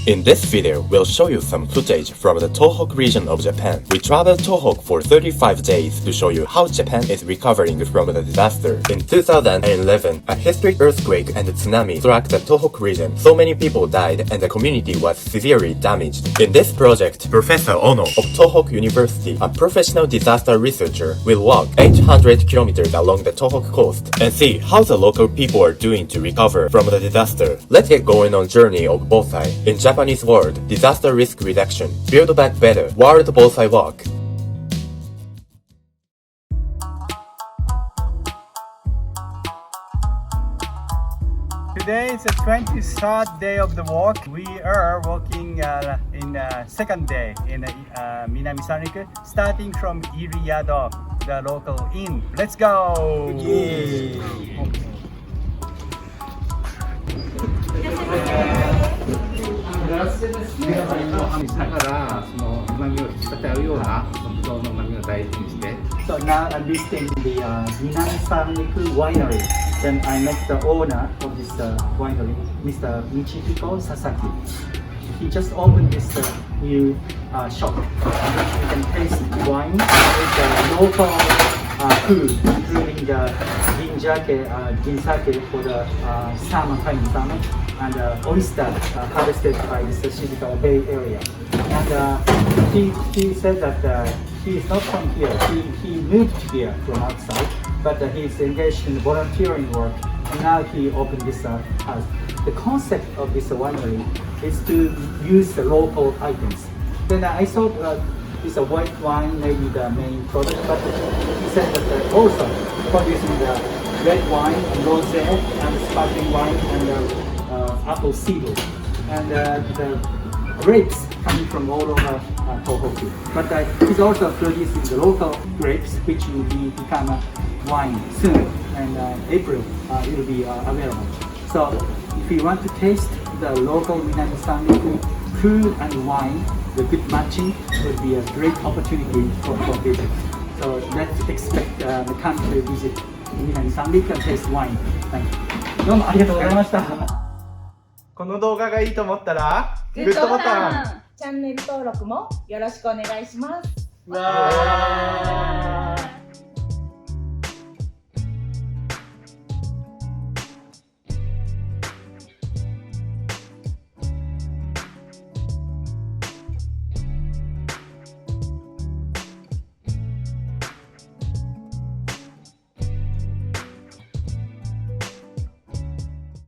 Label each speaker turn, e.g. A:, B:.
A: In this video, we'll show you some footage from the Tohoku region of Japan. We traveled Tohoku for 35 days to show you how Japan is recovering from the disaster. In 2011, a historic earthquake and tsunami struck the Tohoku region. So many people died and the community was severely damaged. In this project, Professor Ono of Tohoku University, a professional disaster researcher, will walk 800 kilometers along the Tohoku coast and see how the local people are doing to recover from the disaster. Let's get going on journey of BOSAI. In Japanese word, disaster risk reduction. Build back better. World BOSAI walk.
B: Today is the 23rd day of the walk. We are walking in the second day in Minami Sanriku, starting from Iriyado, the local inn. Let's go! Yay. So now I'm visiting the Minami Sanriku winery. Then I met the owner of this winery, Mr. Michihiko Sasaki. He just opened this new shop. You can taste wine with local food, including ginsake for the salmon, Chinese salmon, and oyster harvested by this Shizuoka Bay area. And he said that he is not from here. He moved here from outside, but he's engaged in volunteering work, and now he opened this house. The concept of this winery is to use the local items. Then I thought this white wine may be the main product, but he said that also producing the red wine, rosé, and sparkling wine, and apple cider, and the grapes coming from all over Tohoku. But he's also producing the local grapes, which will become wine soon, and April it will be available. So if you want to taste the local Minami Sanriku food and wine, the good matching would be a great opportunity for visit. So let's expect the come to visit Minami Sanriku and taste wine. Thank you. どうもありがとうございました。この動画がいいと思ったらグッドボタン、
C: チャンネル登録もよろしくお願いします。
B: わー。